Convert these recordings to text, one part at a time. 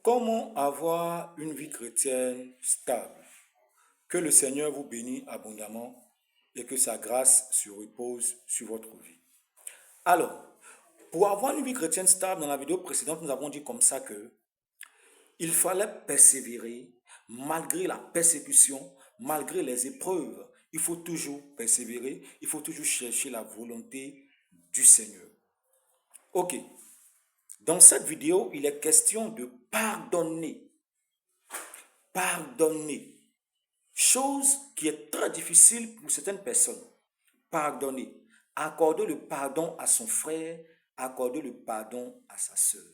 Comment avoir une vie chrétienne stable? Que le Seigneur vous bénisse abondamment et que sa grâce se repose sur votre vie. Alors, pour avoir une vie chrétienne stable, dans la vidéo précédente, nous avons dit comme ça que il fallait persévérer malgré la persécution, malgré les épreuves. Il faut toujours persévérer, il faut toujours chercher la volonté du Seigneur. Ok, dans cette vidéo, il est question de pardonner. Pardonner. Chose qui est très difficile pour certaines personnes. Pardonner. Accorder le pardon à son frère, accorder le pardon à sa sœur.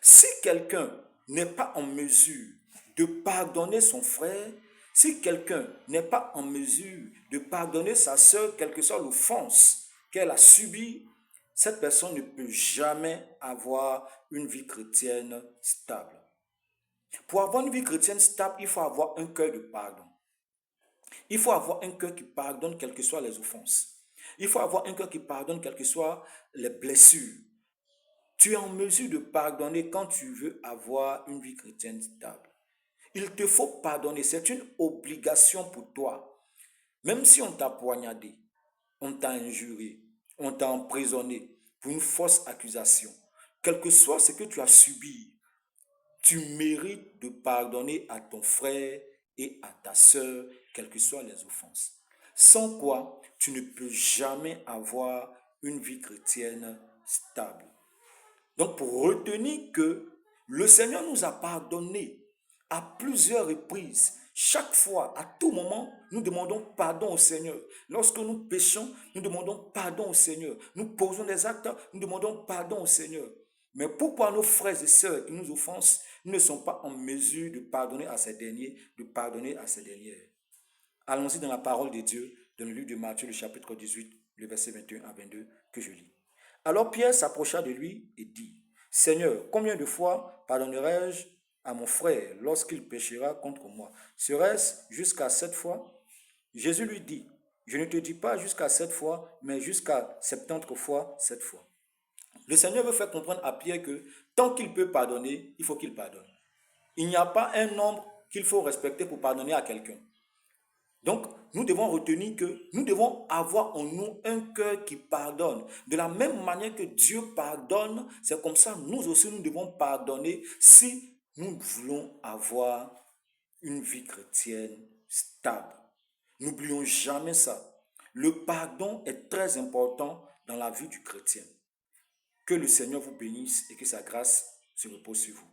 Si quelqu'un n'est pas en mesure de pardonner son frère, si quelqu'un n'est pas en mesure de pardonner sa sœur, quelle que soit l'offense qu'elle a subie, cette personne ne peut jamais avoir une vie chrétienne stable. Pour avoir une vie chrétienne stable, il faut avoir un cœur de pardon. Il faut avoir un cœur qui pardonne quelles que soient les offenses. Il faut avoir un cœur qui pardonne quelles que soient les blessures. Tu es en mesure de pardonner quand tu veux avoir une vie chrétienne stable. Il te faut pardonner, c'est une obligation pour toi. Même si on t'a poignardé, on t'a injurié, on t'a emprisonné pour une fausse accusation, quel que soit ce que tu as subi, tu mérites de pardonner à ton frère et à ta sœur, quelles que soient les offenses. Sans quoi, tu ne peux jamais avoir une vie chrétienne stable. Donc, pour retenir que le Seigneur nous a pardonné à plusieurs reprises, chaque fois, à tout moment, nous demandons pardon au Seigneur. Lorsque nous péchons, nous demandons pardon au Seigneur. Nous posons des actes, nous demandons pardon au Seigneur. Mais pourquoi nos frères et sœurs qui nous offensent ne sont pas en mesure de pardonner à ces derniers, de pardonner à ces dernières? Allons-y dans la parole de Dieu, dans le livre de Matthieu, le chapitre 18, le verset 21 à 22, que je lis. Alors Pierre s'approcha de lui et dit, Seigneur, combien de fois pardonnerai-je à mon frère lorsqu'il péchera contre moi? Serait-ce jusqu'à 7 fois? Jésus lui dit, je ne te dis pas jusqu'à 7 fois, mais jusqu'à 70 fois 7 fois. Le Seigneur veut faire comprendre à Pierre que tant qu'il peut pardonner, il faut qu'il pardonne. Il n'y a pas un nombre qu'il faut respecter pour pardonner à quelqu'un. Donc, nous devons retenir que nous devons avoir en nous un cœur qui pardonne. De la même manière que Dieu pardonne, c'est comme ça, nous aussi, nous devons pardonner si nous voulons avoir une vie chrétienne stable. N'oublions jamais ça. Le pardon est très important dans la vie du chrétien. Que le Seigneur vous bénisse et que sa grâce se repose sur vous.